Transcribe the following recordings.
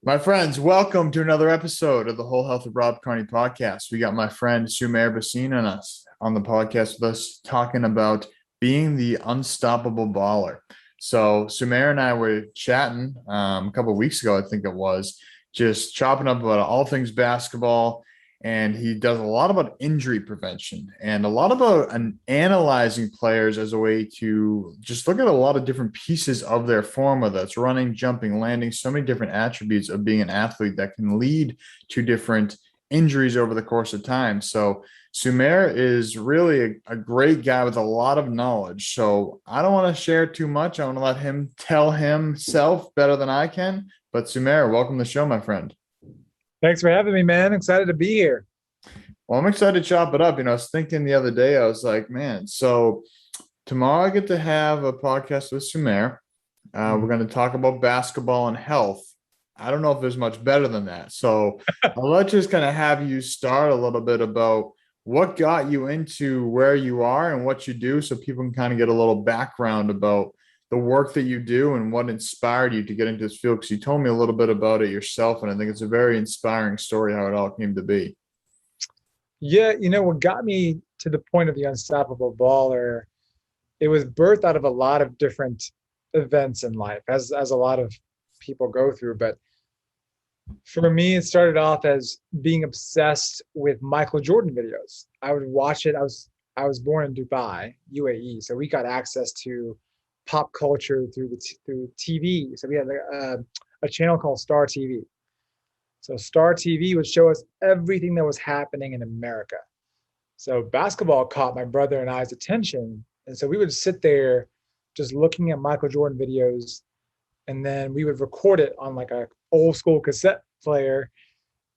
My friends, welcome to another episode of the Whole Health of Rob Carney podcast. We got my friend Sumair Bhasin on the podcast with us talking about being the unstoppable baller. So Sumair and I were chatting a couple of weeks ago, I think it was, just chopping up about all things basketball. And he does a lot about injury prevention and a lot about analyzing players as a way to just look at a lot of different pieces of their form, whether it's running, jumping, landing, so many different attributes of being an athlete that can lead to different injuries over the course of time. So Sumair is really a great guy with a lot of knowledge. So I don't want to share too much. I want to let him tell himself better than I can. But Sumair, welcome to the show, my friend. Thanks for having me, man. Excited to be here. Well, I'm excited to chop it up. I was thinking the other day, I was like, man, so tomorrow I get to have a podcast with Sumair. We're going to talk about basketball and health. I don't know if there's much better than that. So let's just kind of have you start a little bit about what got you into where you are and what you do so people can kind of get a little background about the work that you do and what inspired you to get into this field. Because you told me a little bit about it yourself, and I think it's a very inspiring story how it all came to be. Yeah, what got me to the point of the unstoppable baller, it was birthed out of a lot of different events in life, as a lot of people go through. But for me, it started off as being obsessed with Michael Jordan videos. I would watch it. I was born in Dubai, UAE, so we got access to pop culture through TV. So we had a channel called Star TV. So Star TV would show us everything that was happening in America. So basketball caught my brother and I's attention. And so we would sit there just looking at Michael Jordan videos, and then we would record it on like a old school cassette player.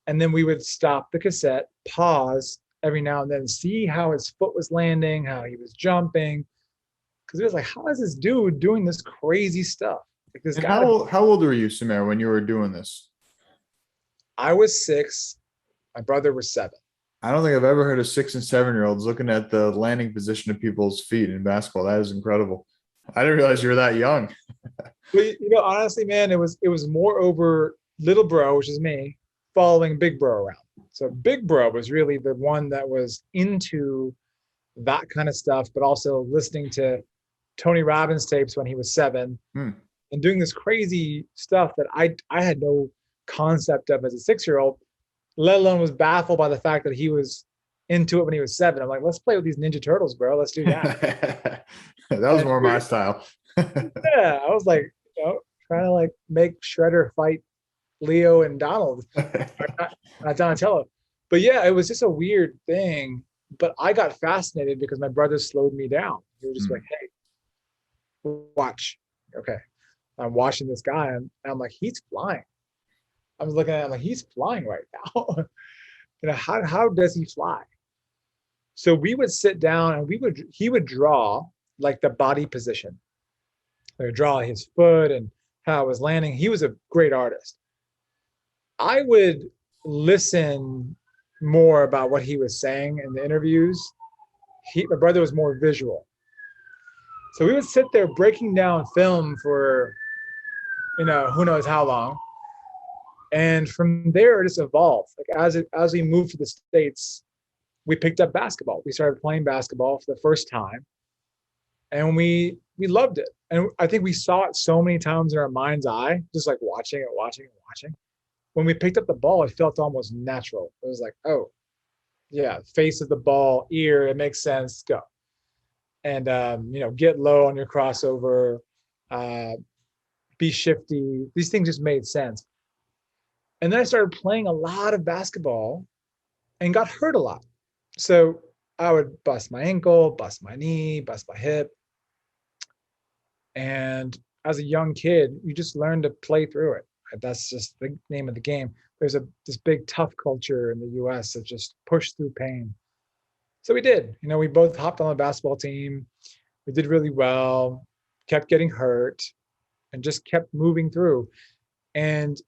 And then we would stop the cassette, pause every now and then, see how his foot was landing, how he was jumping. Because it was like, how is this dude doing this crazy stuff? Like this And guy. how old were you, Sumair, when you were doing this? I was 6. My brother was 7. I don't think I've ever heard of 6 and 7-year-olds looking at the landing position of people's feet in basketball. That is incredible. I didn't realize you were that young. But, honestly, man, it was more over little bro, which is me, following big bro around. So big bro was really the one that was into that kind of stuff, but also listening to Tony Robbins tapes when he was 7 and doing this crazy stuff that I had no concept of as a 6-year-old, let alone was baffled by the fact that he was into it when he was 7. I'm like, let's play with these Ninja Turtles, bro. Let's do that. That was more my style. Yeah, I was like, trying to like make Shredder fight Leo and Donald, not Donatello. But yeah, it was just a weird thing. But I got fascinated because my brother slowed me down. He was just like, hey, watch. Okay. I'm watching this guy and I'm like, he's flying. I was looking at him like, he's flying right now. How does he fly? So we would sit down and he would draw like the body position. He would draw his foot and how it was landing. He was a great artist. I would listen more about what he was saying in the interviews. My brother was more visual. So we would sit there breaking down film for, who knows how long. And from there, it just evolved. Like as we moved to the States, we picked up basketball. We started playing basketball for the first time. And we loved it. And I think we saw it so many times in our mind's eye, just like watching. When we picked up the ball, it felt almost natural. It was like, oh, yeah, face of the ball, ear, it makes sense, go. And, get low on your crossover, be shifty. These things just made sense. And then I started playing a lot of basketball and got hurt a lot. So I would bust my ankle, bust my knee, bust my hip. And as a young kid, you just learn to play through it. That's just the name of the game. There's this big tough culture in the US of just push through pain. So we did. We both hopped on the basketball team. We did really well, kept getting hurt, and just kept moving through. And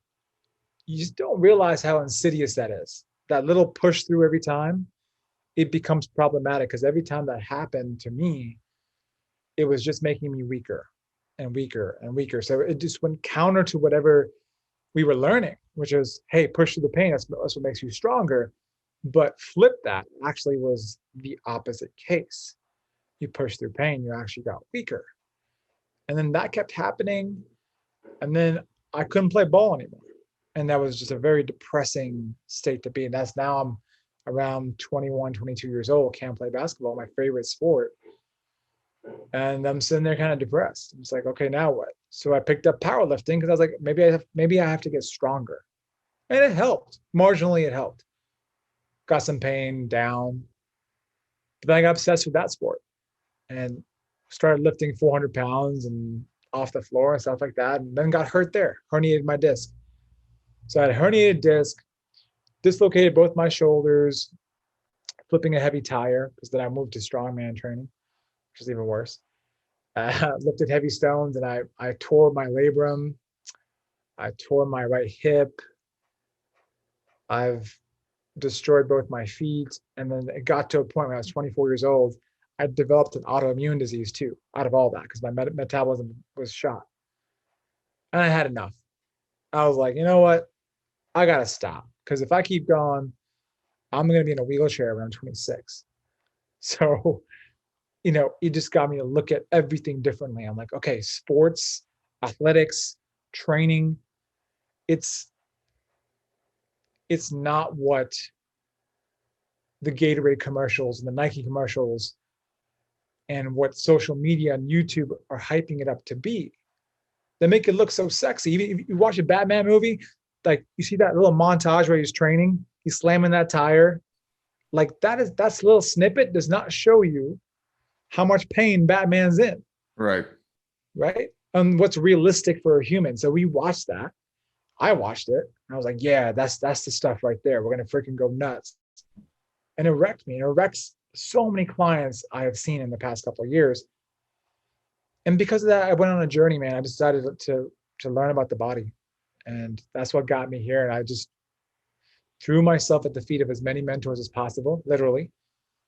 you just don't realize how insidious that is. That little push through every time, it becomes problematic because every time that happened to me, it was just making me weaker and weaker and weaker. So it just went counter to whatever we were learning. which is, hey, push through the pain. That's what makes you stronger. But flip that actually was the opposite case. You push through pain, you actually got weaker. And then that kept happening. And then I couldn't play ball anymore. And that was just a very depressing state to be in. That's now I'm around 21, 22 years old, can't play basketball, my favorite sport. And I'm sitting there kind of depressed. It's like, okay, now what? So I picked up powerlifting because I was like, maybe I have to get stronger. And it helped. Marginally, it helped. Got some pain down. But then I got obsessed with that sport and started lifting 400 pounds and off the floor and stuff like that. And then got hurt there, herniated my disc. So I had a herniated disc, dislocated both my shoulders, flipping a heavy tire, because then I moved to strongman training, which is even worse. Lifted heavy stones, and I tore my labrum. I tore my right hip. I've destroyed both my feet. And then it got to a point when I was 24 years old, I developed an autoimmune disease too, out of all that, because my metabolism was shot. And I had enough. I was like, you know what? I got to stop, because if I keep going, I'm going to be in a wheelchair when I'm 26. So, it just got me to look at everything differently. I'm like, okay, sports, athletics, training, it's not what the Gatorade commercials and the Nike commercials and what social media and YouTube are hyping it up to be. They make it look so sexy. Even if you watch a Batman movie, like you see that little montage where he's training, he's slamming that tire. Like that's a little snippet does not show you how much pain Batman's in. Right. Right. And what's realistic for a human. So we watched that. I watched it. And I was like, yeah, that's the stuff right there. We're going to freaking go nuts. And it wrecked me. And it wrecks so many clients I have seen in the past couple of years. And because of that, I went on a journey, man. I decided to learn about the body. And that's what got me here. And I just threw myself at the feet of as many mentors as possible, literally,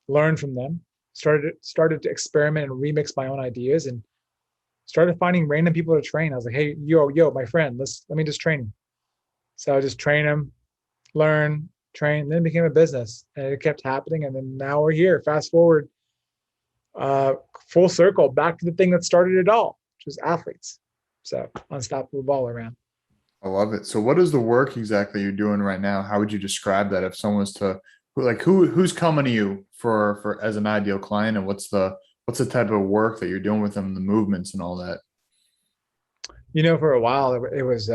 learned from them, started to experiment and remix my own ideas, and started finding random people to train. I was like, hey, yo, my friend, let me just train him. So I just train him, learn, train, then it became a business. And it kept happening. And then now we're here. Fast forward, full circle, back to the thing that started it all, which was athletes. So unstoppable baller, man. I love it. So what is the work exactly you're doing right now? How would you describe that if someone was to who's coming to you for as an ideal client, and what's the type of work that you're doing with them, the movements and all that? For a while it was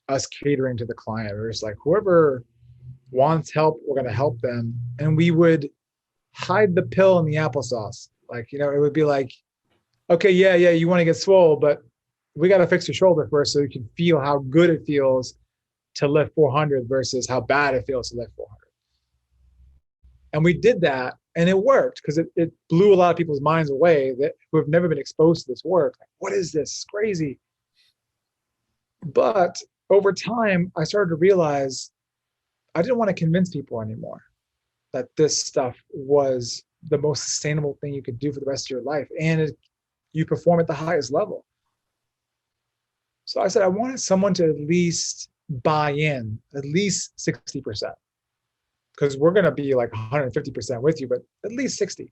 us catering to the client. We were just like, whoever wants help, we're going to help them. And we would hide the pill in the applesauce. Like, it would be like, okay, yeah, you want to get swole, but we got to fix your shoulder first so you can feel how good it feels to lift 400 versus how bad it feels to lift 400. And we did that, and it worked, because it blew a lot of people's minds away who have never been exposed to this work. Like, what is this? It's crazy. But over time, I started to realize I didn't want to convince people anymore that this stuff was the most sustainable thing you could do for the rest of your life, and you perform at the highest level. So I said I wanted someone to at least buy in, at least 60%, because we're going to be like 150% with you, but at least 60.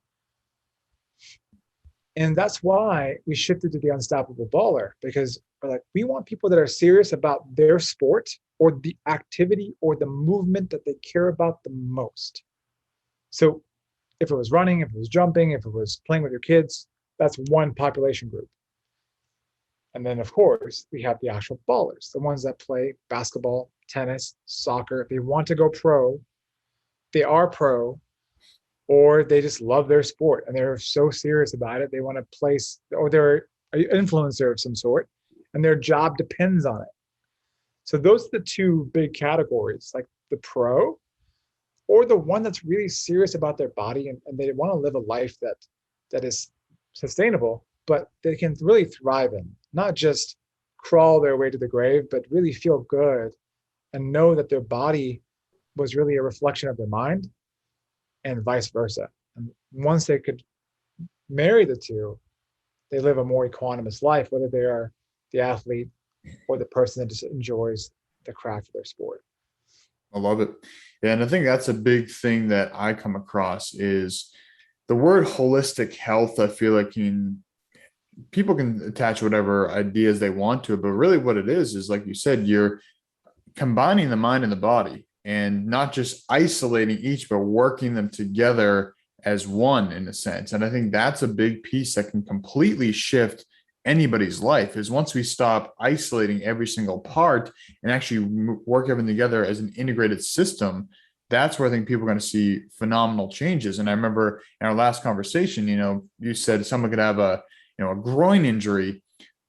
And that's why we shifted to the unstoppable baller, because we're like, we want people that are serious about their sport or the activity or the movement that they care about the most. So if it was running, if it was jumping, if it was playing with your kids, that's one population group. And then, of course, we have the actual ballers, the ones that play basketball, tennis, soccer. If they want to go pro, they are pro, or they just love their sport and they're so serious about it. They want to place, or they're an influencer of some sort, and their job depends on it. So those are the two big categories, like the pro or the one that's really serious about their body, and they want to live a life that is sustainable, but they can really thrive in, not just crawl their way to the grave, but really feel good and know that their body was really a reflection of their mind, and vice versa. And once they could marry the two, they live a more equanimous life, whether they are the athlete or the person that just enjoys the craft of their sport. I love it. Yeah, and I think that's a big thing that I come across is the word holistic health. I feel like people can attach whatever ideas they want to it, but really what it is like you said, you're combining the mind and the body and not just isolating each, but working them together as one in a sense. And I think that's a big piece that can completely shift anybody's life is once we stop isolating every single part and actually work everything together as an integrated system. That's where I think people are going to see phenomenal changes. And I remember in our last conversation, you said someone could have a groin injury,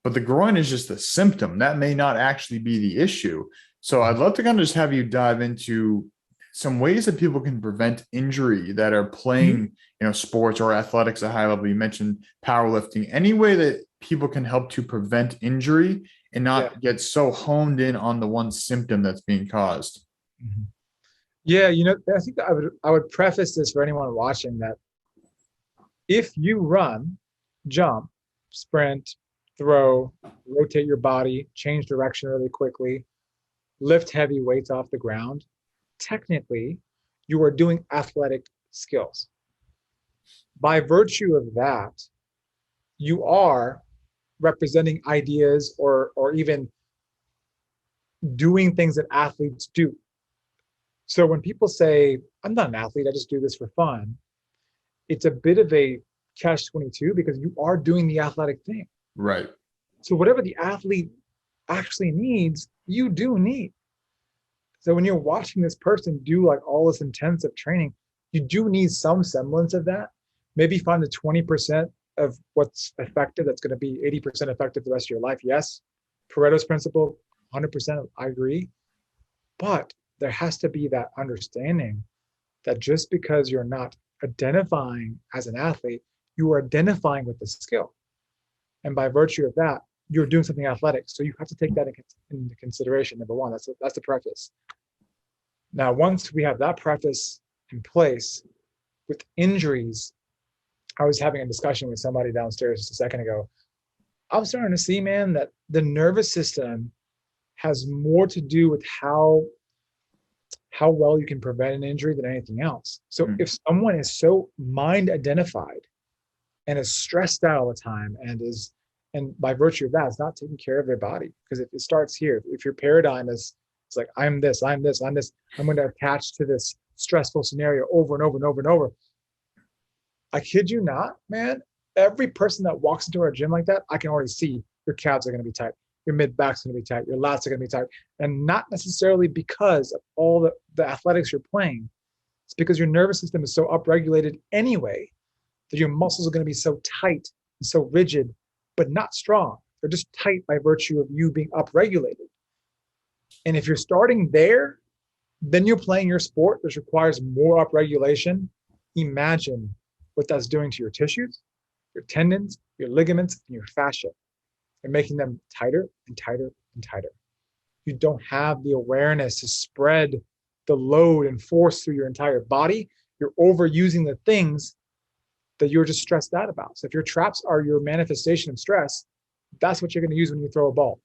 but the groin is just a symptom. That may not actually be the issue. So I'd love to kind of just have you dive into some ways that people can prevent injury that are playing, sports or athletics at a high level. You mentioned powerlifting, any way that people can help to prevent injury and not get so honed in on the one symptom that's being caused. Mm-hmm. Yeah. I think I would preface this for anyone watching that if you run, jump, sprint, throw, rotate your body, change direction really quickly, lift heavy weights off the ground, technically, you are doing athletic skills. By virtue of that, you are representing ideas or even doing things that athletes do. So when people say, I'm not an athlete, I just do this for fun, it's a bit of a catch-22 because you are doing the athletic thing. Right. So whatever the athlete actually needs, you do need. So when you're watching this person do like all this intensive training, you do need some semblance of that. Maybe find the 20% of what's effective that's going to be 80% effective the rest of your life. Yes, Pareto's principle, 100%, I agree. But there has to be that understanding that just because you're not identifying as an athlete, you are identifying with the skill. And by virtue of that, you're doing something athletic. So you have to take that into consideration, number one. That's the preface. Now, once we have that preface in place, with injuries, I was having a discussion with somebody downstairs just a second ago. I was starting to see, man, that the nervous system has more to do with how well you can prevent an injury than anything else. So if someone is so mind identified and is stressed out all the time and by virtue of that, is not taking care of their body, because if it starts here, if your paradigm is, it's like, I'm this, I'm going to attach to this stressful scenario over and over and over and over. I kid you not, man, every person that walks into our gym like that, I can already see your calves are going to be tight. Your mid back's going to be tight. Your lats are going to be tight. And not necessarily because of all the athletics you're playing. It's because your nervous system is so upregulated anyway that your muscles are going to be so tight and so rigid, but not strong. They're just tight by virtue of you being upregulated. And if you're starting there, then you're playing your sport, which requires more upregulation. Imagine what that's doing to your tissues, your tendons, your ligaments, and your fascia. You're making them tighter and tighter and tighter. You don't have the awareness to spread the load and force through your entire body. You're overusing the things that you're just stressed out about. So if your traps are your manifestation of stress, that's what you're going to use when you throw a ball.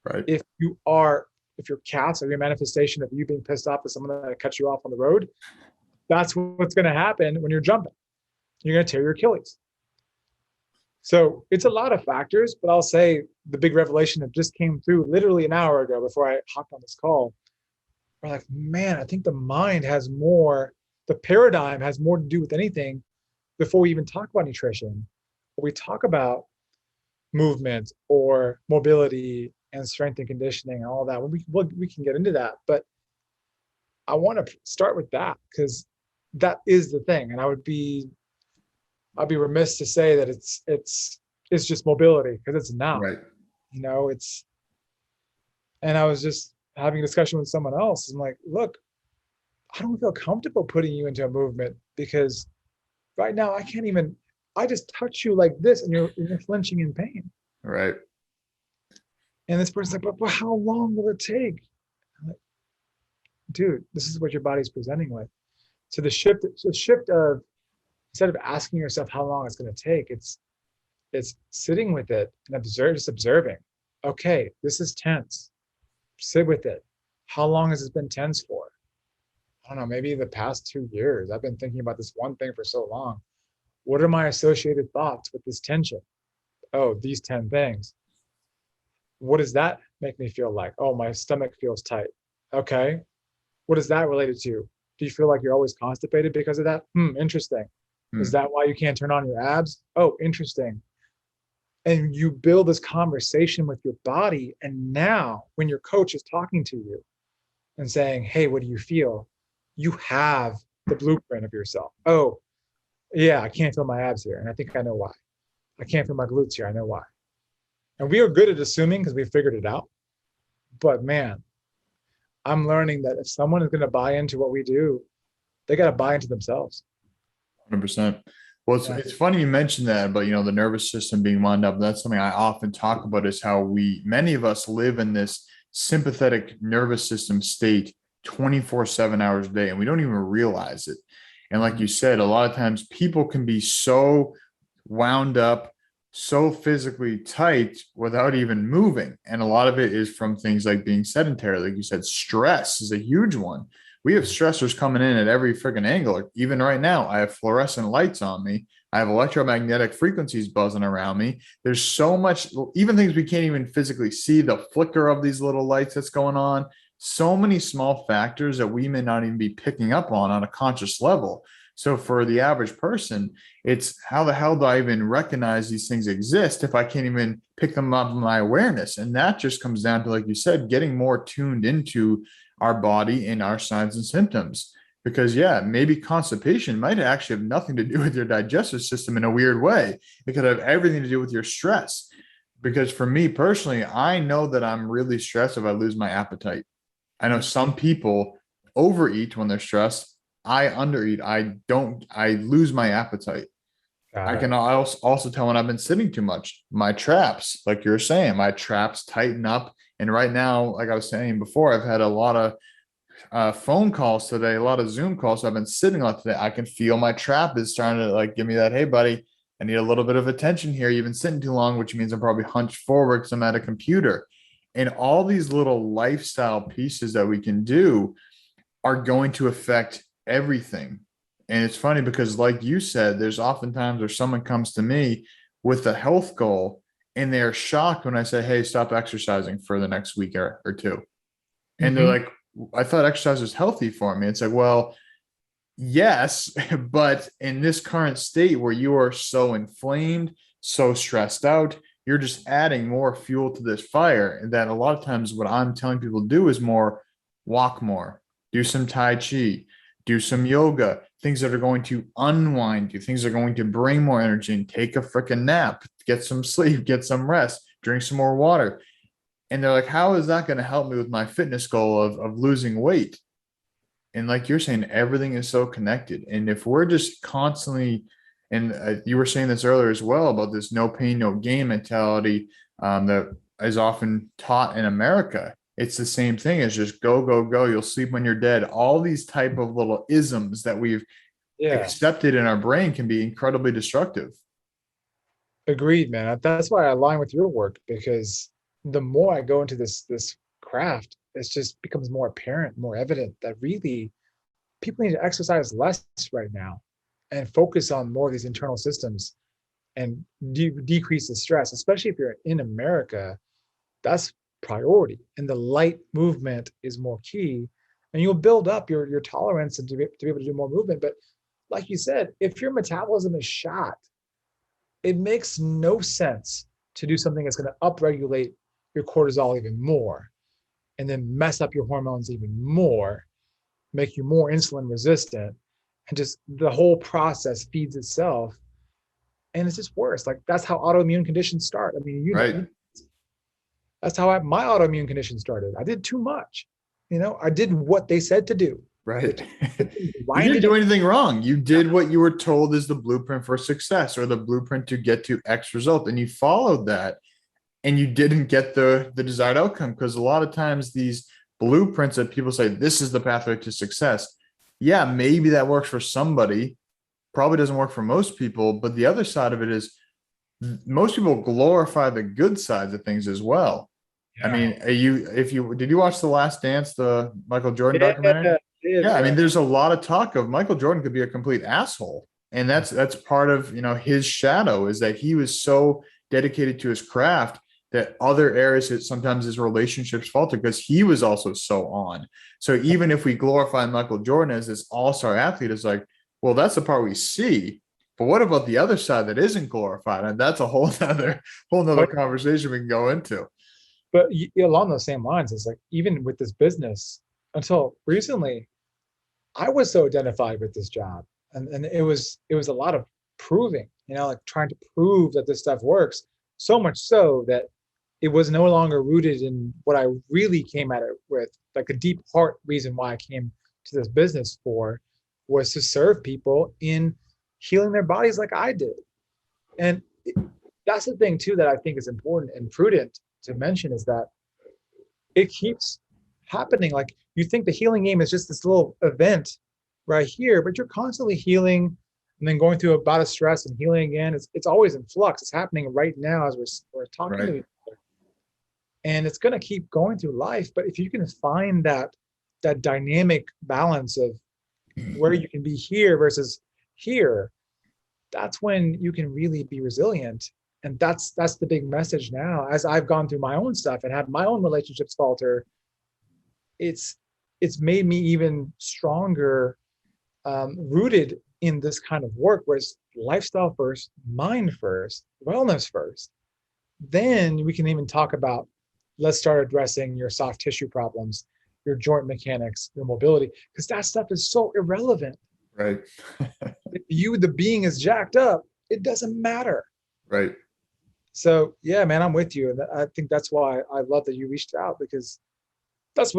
Right. If your calves are your manifestation of you being pissed off at someone that cut you off on the road, that's what's going to happen when you're jumping. You're going to tear your Achilles. So it's a lot of factors, but I'll say the big revelation that just came through literally an hour ago before I hopped on this call. We're like, man, I think the paradigm has more to do with anything before we even talk about nutrition. Or we talk about movement or mobility and strength and conditioning and all that. We can get into that, but I want to start with that because that is the thing. And I'd be remiss to say that it's just mobility, because it's not. Right. And I was just having a discussion with someone else. I'm like, look, I don't feel comfortable putting you into a movement because right now I just touch you like this and you're flinching in pain. Right. And this person's like, but how long will it take? I'm like, dude, this is what your body's presenting with. So the shift of, instead of asking yourself how long it's going to take, it's sitting with it and just observing. Okay, this is tense. sit with it. How long has this been tense for? I don't know, maybe the past 2 years. I've been thinking about this one thing for so long. What are my associated thoughts with this tension? Oh, these 10 things. What does that make me feel like? Oh, my stomach feels tight. Okay. What is that related to? Do you feel like you're always constipated because of that? Interesting. Is that why you can't turn on your abs? Oh, interesting. And you build this conversation with your body. And now, when your coach is talking to you and saying, hey, what do you feel? You have the blueprint of yourself. Oh, yeah, I can't feel my abs here. And I think I know why. I can't feel my glutes here. I know why. And we are good at assuming because we figured it out. But man, I'm learning that if someone is going to buy into what we do, they got to buy into themselves. 100%. Well, it's funny you mentioned that about, the nervous system being wound up. That's something I often talk about, is how many of us live in this sympathetic nervous system state 24/7 hours a day, and we don't even realize it. And like you said, a lot of times people can be so wound up, so physically tight without even moving. And a lot of it is from things like being sedentary. Like you said, stress is a huge one. We have stressors coming in at every freaking angle. Like even right now, I have fluorescent lights on me. I have electromagnetic frequencies buzzing around me. There's so much, even things we can't even physically see, the flicker of these little lights that's going on. So many small factors that we may not even be picking up on a conscious level. So for the average person, it's how the hell do I even recognize these things exist if I can't even pick them up in my awareness? And that just comes down to, like you said, getting more tuned into our body and our signs and symptoms. Because maybe constipation might actually have nothing to do with your digestive system in a weird way. It could have everything to do with your stress. Because for me personally, I know that I'm really stressed if I lose my appetite. I know some people overeat when they're stressed. I undereat. I lose my appetite. I can also tell when I've been sitting too much. My traps, like you're saying, my traps tighten up. And right now, like I was saying before, I've had a lot of phone calls today, a lot of Zoom calls. So I've been sitting a lot today. I can feel my trap is trying to like give me that, hey, buddy, I need a little bit of attention here. You've been sitting too long, which means I'm probably hunched forward because I'm at a computer. And all these little lifestyle pieces that we can do are going to affect everything. And it's funny because, like you said, there's oftentimes where someone comes to me with a health goal and they're shocked when I say, hey, stop exercising for the next week or two. And they're like, I thought exercise was healthy for me. It's like, well, yes, but in this current state where you are so inflamed, so stressed out, you're just adding more fuel to this fire. And that a lot of times what I'm telling people to do is walk more, do some Tai Chi, do some yoga, things that are going to unwind you, things that are going to bring more energy, and take a freaking nap, get some sleep, get some rest, drink some more water. And they're like, how is that going to help me with my fitness goal of losing weight? And like you're saying, everything is so connected. And if we're just constantly, and you were saying this earlier as well about this no pain, no gain mentality that is often taught in America. It's the same thing as just go, go, go. You'll sleep when you're dead. All these type of little isms that we've accepted in our brain can be incredibly destructive. Agreed, man. That's why I align with your work, because the more I go into this craft, it just becomes more apparent, more evident that really people need to exercise less right now and focus on more of these internal systems and decrease the stress, especially if you're in America. That's priority, and the light movement is more key, and you'll build up your tolerance and to be able to do more movement. But like you said, if your metabolism is shot, it makes no sense to do something that's going to upregulate your cortisol even more and then mess up your hormones even more, make you more insulin resistant, and just the whole process feeds itself. And it's just worse. Like that's how autoimmune conditions start. I mean, that's how my autoimmune condition started. I did too much. I did what they said to do. Right. You didn't do anything wrong. You did what you were told is the blueprint for success or the blueprint to get to X result. And you followed that and you didn't get the desired outcome. Because a lot of times these blueprints that people say, this is the pathway to success. Yeah, maybe that works for somebody. Probably doesn't work for most people. But the other side of it is most people glorify the good sides of things as well. I mean, did you watch The Last Dance, the Michael Jordan documentary? Yeah, I mean, Yeah. there's a lot of talk of Michael Jordan could be a complete asshole. And that's part of, his shadow, is that he was so dedicated to his craft that other areas, sometimes his relationships faltered because he was also so on. So even if we glorify Michael Jordan as this all-star athlete, it's like, well, that's the part we see. But what about the other side that isn't glorified? And that's a whole nother But conversation we can go into. along those same lines, it's like even with this business, until recently, I was so identified with this job, and it was a lot of proving, like trying to prove that this stuff works. So much so that it was no longer rooted in what I really came at it with. Like the deep heart reason why I came to this business for was to serve people in healing their bodies like I did. And that's the thing too that I think is important and prudent to mention is that it keeps happening. Like you think the healing game is just this little event right here, but you're constantly healing and then going through a bout of stress and healing again. It's always in flux. It's happening right now as we're talking to Right. each other. And it's going to keep going through life. But if you can find that dynamic balance of where you can be here versus here, that's when you can really be resilient. And that's the big message now. As I've gone through my own stuff and had my own relationships falter, it's made me even stronger, rooted in this kind of work where it's lifestyle first, mind first, wellness first. Then we can even talk about, let's start addressing your soft tissue problems, your joint mechanics, your mobility, because that stuff is so irrelevant. Right. If you, the being, is jacked up, it doesn't matter. Right. So yeah, man, I'm with you. And I think that's why I love that you reached out, because that's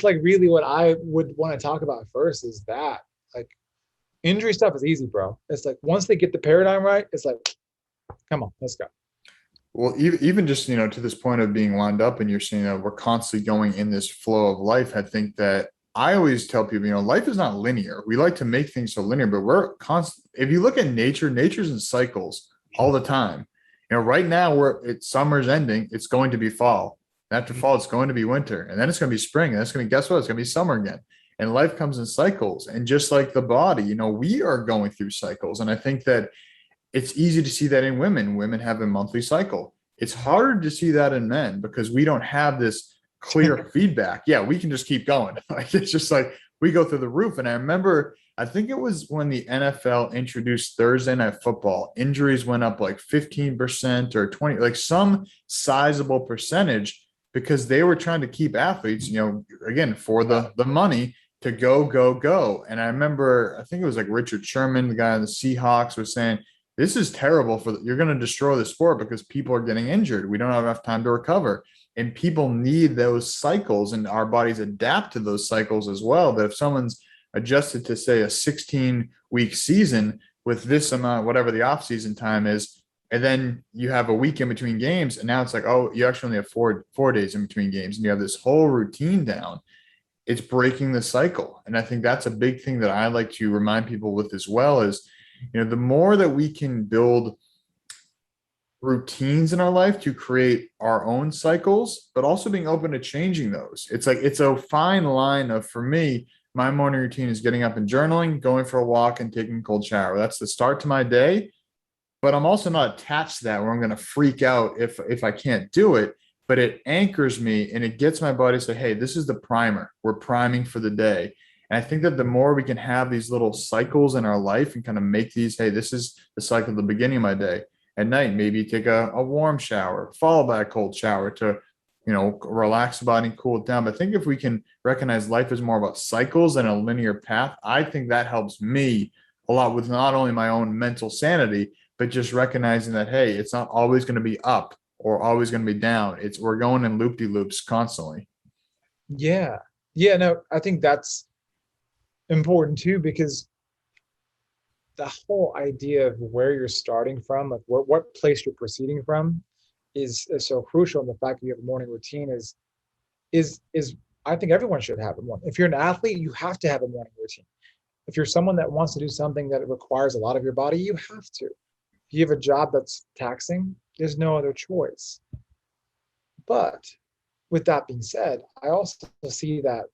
like really what I would want to talk about first is that, like, injury stuff is easy, bro. It's like once they get the paradigm right, it's like, come on, let's go. Well, even just, to this point of being lined up and you're saying that we're constantly going in this flow of life, I think that I always tell people, life is not linear. We like to make things so linear, but we're constant. If you look at nature's in cycles all the time. Right now summer's ending, it's going to be fall. After fall, it's going to be winter, and then it's going to be spring, and that's going to be, guess what? It's going to be summer again. And life comes in cycles. And just like the body, we are going through cycles. And I think that it's easy to see that in women. Women have a monthly cycle. It's harder to see that in men because we don't have this clear feedback. Yeah, we can just keep going. Like it's just like we go through the roof. And I remember, I think it was when the NFL introduced Thursday Night Football, injuries went up like 15% or 20, like some sizable percentage because they were trying to keep athletes, again, for the money to go. And I remember, I think it was like Richard Sherman, the guy on the Seahawks, was saying, this is terrible you're going to destroy the sport because people are getting injured. We don't have enough time to recover. And people need those cycles, and our bodies adapt to those cycles as well. That if someone's adjusted to, say, a 16-week season with this amount, whatever the off-season time is, and then you have a week in between games, and now it's like, oh, you actually only have four days in between games, and you have this whole routine down. It's breaking the cycle. And I think that's a big thing that I like to remind people with as well is, the more that we can build routines in our life to create our own cycles, but also being open to changing those. It's like, it's a fine line of, for me, my morning routine is getting up and journaling, going for a walk, and taking a cold shower. That's the start to my day. But I'm also not attached to that where I'm going to freak out if I can't do it, but it anchors me and it gets my body to say, hey, this is the primer. We're priming for the day. And I think that the more we can have these little cycles in our life and kind of make these, hey, this is the cycle at the beginning of my day. At night, maybe take a warm shower, followed by a cold shower to, relax the body and cool it down. But I think if we can recognize life is more about cycles than a linear path, I think that helps me a lot with not only my own mental sanity, but just recognizing that, hey, it's not always going to be up or always going to be down. We're going in loop-de-loops constantly. Yeah. Yeah, no, I think that's important too, because the whole idea of where you're starting from, like what place you're proceeding from is so crucial. And the fact that you have a morning routine is I think everyone should have one. If you're an athlete, you have to have a morning routine. If you're someone that wants to do something that requires a lot of your body, you have to. If you have a job that's taxing, there's no other choice. But with that being said, I also see that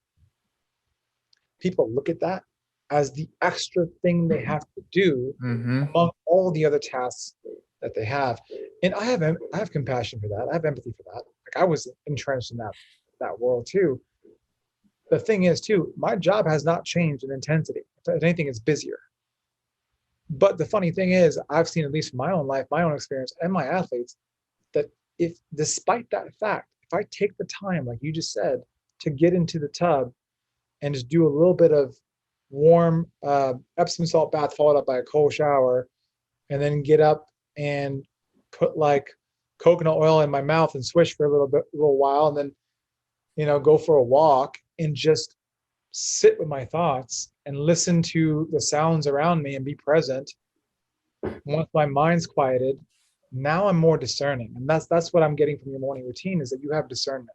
people look at that as the extra thing they have to do Mm-hmm. among all the other tasks that they have. And I have compassion for that. I have empathy for that. Like I was entrenched in that world too. The thing is too, my job has not changed in intensity. If anything, it's busier. But the funny thing is, I've seen, at least in my own life, my own experience, and my athletes, that if despite that fact, if I take the time, like you just said, to get into the tub and just do a little bit of warm Epsom salt bath followed up by a cold shower, and then get up and put like coconut oil in my mouth and swish for a little while, and then go for a walk and just sit with my thoughts and listen to the sounds around me and be present. Once my mind's quieted, now I'm more discerning, and that's what I'm getting from your morning routine, is that you have discernment.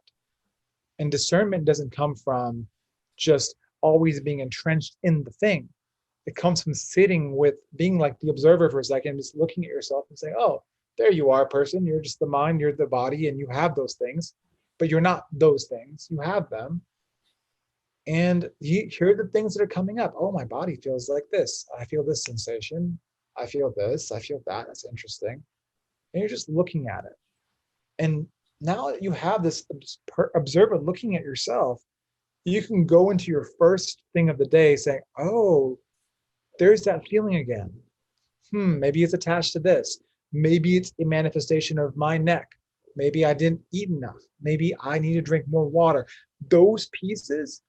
And discernment doesn't come from just always being entrenched in the thing. It comes from sitting with, being like the observer for a second, just looking at yourself and saying, oh, there you are, person. You're just the mind, you're the body, and you have those things, but you're not those things. You have them. And here are the things that are coming up. Oh, my body feels like this. I feel this sensation. I feel this. I feel that. That's interesting. And you're just looking at it. And now that you have this observer looking at yourself, you can go into your first thing of the day saying, oh, there's that feeling again. Maybe it's attached to this. Maybe it's a manifestation of my neck. Maybe I didn't eat enough. Maybe I need to drink more water. Those pieces,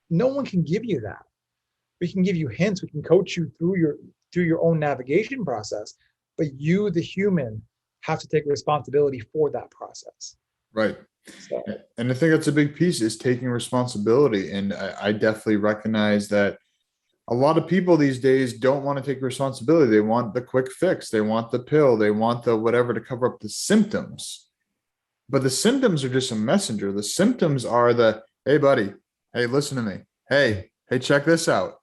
no one can give you that. We can give you hints. We can coach you through your own navigation process, but you, the human, have to take responsibility for that process. Right. So. And I think that's a big piece, is taking responsibility. And I definitely recognize that a lot of people these days don't want to take responsibility. They want the quick fix. They want the pill. They want the whatever to cover up the symptoms. But the symptoms are just a messenger. The symptoms are hey, buddy, hey, listen to me. Hey, check this out.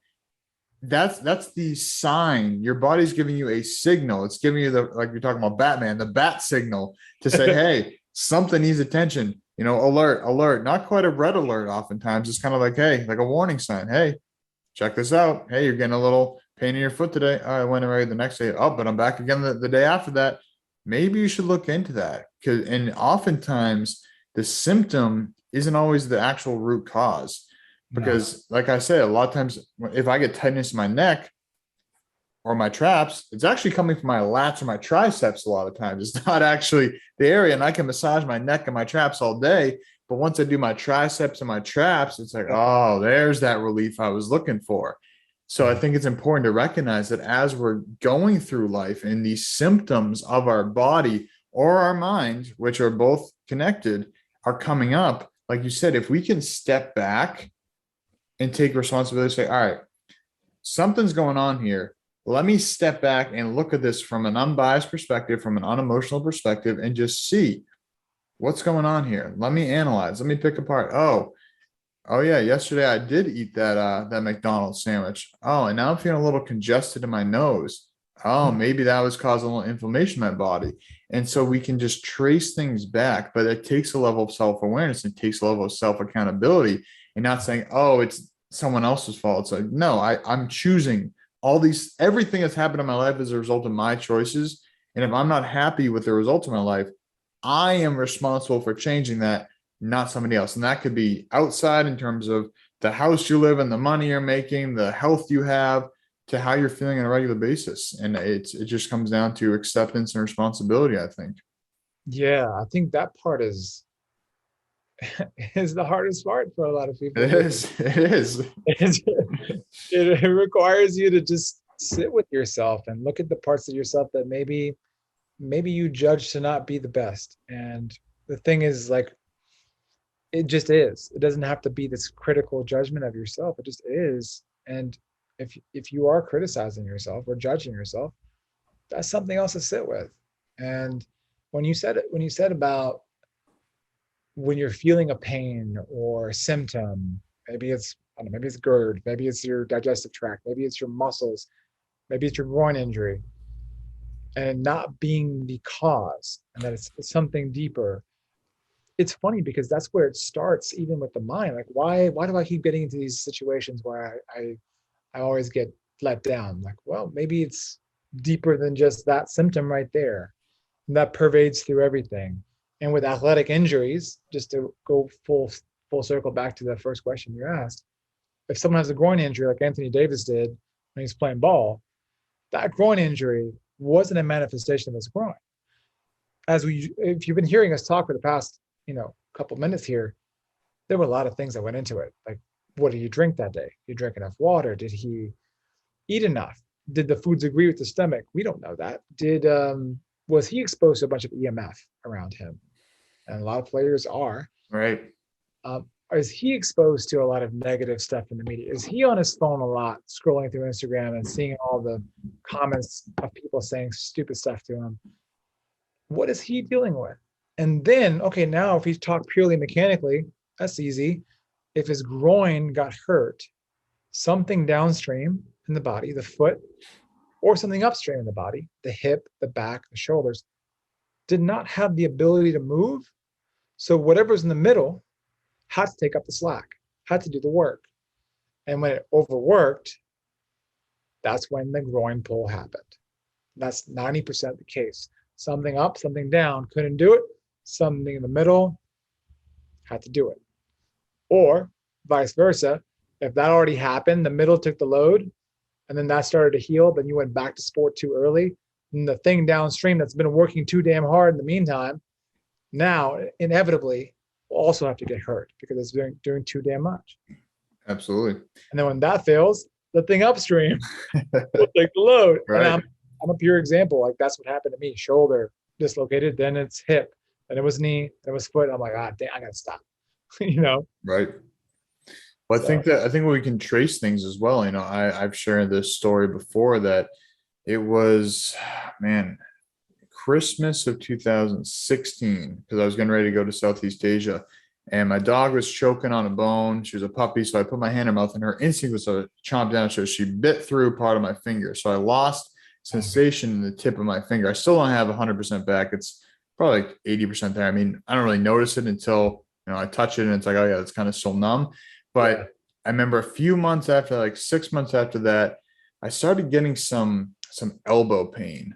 That's the sign. Your body's giving you a signal. It's giving you like you're talking about Batman, the bat signal to say, hey, something needs attention. Alert, not quite a red alert. Oftentimes it's kind of like, hey, like a warning sign. Hey, check this out. Hey, you're getting a little pain in your foot today. I went away the next day. Oh, but I'm back again the day after that. Maybe you should look into that. And oftentimes the symptom isn't always the actual root cause. Because like I said, a lot of times if I get tightness in my neck or my traps, it's actually coming from my lats or my triceps a lot of times. It's not actually the area. And I can massage my neck and my traps all day. But once I do my triceps and my traps, it's like, oh, there's that relief I was looking for. So I think it's important to recognize that as we're going through life and these symptoms of our body or our mind, which are both connected, are coming up, like you said, if we can step back and take responsibility, say, all right, something's going on here. Let me step back and look at this from an unbiased perspective, from an unemotional perspective, and just see what's going on here. Let me analyze. Let me pick apart. Oh yeah, yesterday I did eat that McDonald's sandwich. Oh, and now I'm feeling a little congested in my nose. Oh, maybe that was causing a little inflammation in my body. And so we can just trace things back, but it takes a level of self-awareness. It takes a level of self-accountability, and not saying, oh, it's someone else's fault. It's like, no, I'm choosing everything that's happened in my life as a result of my choices. And if I'm not happy with the results of my life, I am responsible for changing that, not somebody else. And that could be outside in terms of the house you live in, the money you're making, the health you have, to how you're feeling on a regular basis. And it just comes down to acceptance and responsibility, I think. Yeah, I think that part is the hardest part for a lot of people. It is. It requires you to just sit with yourself and look at the parts of yourself that maybe you judge to not be the best. And the thing is, like, it just is. It doesn't have to be this critical judgment of yourself. It just is. And if you are criticizing yourself or judging yourself, that's something else to sit with. And when you said about when you're feeling a pain or a symptom, maybe it's, I don't know, maybe it's GERD, maybe it's your digestive tract, maybe it's your muscles, maybe it's your groin injury, and not being the cause, and that it's something deeper. it's funny because that's where it starts, even with the mind. Like, why do I keep getting into these situations where I always get let down? Like, well, maybe it's deeper than just that symptom right there. And that pervades through everything. And with athletic injuries, just to go full circle back to the first question you asked, if someone has a groin injury like Anthony Davis did when he's playing ball, that groin injury wasn't a manifestation of his groin. If you've been hearing us talk for the past, couple minutes here, there were a lot of things that went into it. Like, what did he drink that day? Did he drink enough water? Did he eat enough? Did the foods agree with the stomach? We don't know that. Was he exposed to a bunch of EMF around him? And a lot of players are. Right. Is he exposed to a lot of negative stuff in the media? Is he on his phone a lot, scrolling through Instagram and seeing all the comments of people saying stupid stuff to him? What is he dealing with? And then, okay, now if he's talked purely mechanically, that's easy. If his groin got hurt, something downstream in the body, the foot, or something upstream in the body, the hip, the back, the shoulders, did not have the ability to move. So whatever's in the middle had to take up the slack, had to do the work. And when it overworked, that's when the groin pull happened. That's 90% the case. Something up, something down, couldn't do it. Something in the middle had to do it. Or vice versa. If that already happened, the middle took the load, and then that started to heal, then you went back to sport too early. And the thing downstream that's been working too damn hard in the meantime, now inevitably will also have to get hurt because it's doing too damn much. Absolutely. And then when that fails, the thing upstream will take the load. Right. And I'm a pure example. Like, that's what happened to me. Shoulder dislocated, then it's hip, then it was knee, then it was foot. I'm like, damn, I gotta stop. Right. Well, I think we can trace things as well. I've shared this story before that it was, man, Christmas of 2016, because I was getting ready to go to Southeast Asia, and my dog was choking on a bone. She was a puppy, so I put my hand in her mouth, and her instinct was to chomp down. So she bit through part of my finger. So I lost sensation in the tip of my finger. I still don't have 100% back. It's probably like 80% there. I mean, I don't really notice it until I touch it, and it's like, oh yeah, it's kind of still numb. But yeah. I remember a few months after, like 6 months after that, I started getting some elbow pain.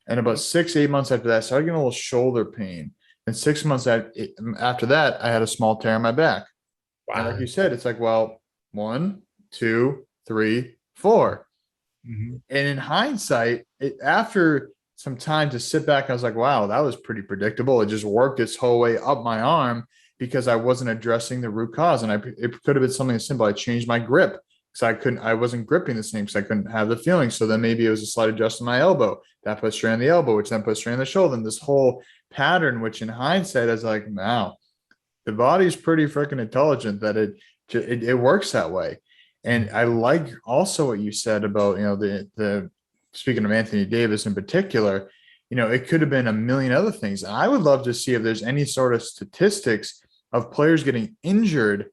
And about 6-8 months after that, I started getting a little shoulder pain. And 6 months after that, I had a small tear in my back. Wow. And like you said, it's like, well, 1, 2, 3, 4. Mm-hmm. And in hindsight, after some time to sit back, I was like, wow, that was pretty predictable. It just worked its whole way up my arm because I wasn't addressing the root cause. And it could have been something simple. I changed my grip because I wasn't gripping the same because I couldn't have the feeling. So then maybe it was a slight adjustment in my elbow. That put strain on the elbow, which then put strain on the shoulder. And this whole pattern, which in hindsight is like, wow, the body's pretty freaking intelligent that it works that way. And I like also what you said about, the speaking of Anthony Davis in particular, it could have been a million other things. And I would love to see if there's any sort of statistics of players getting injured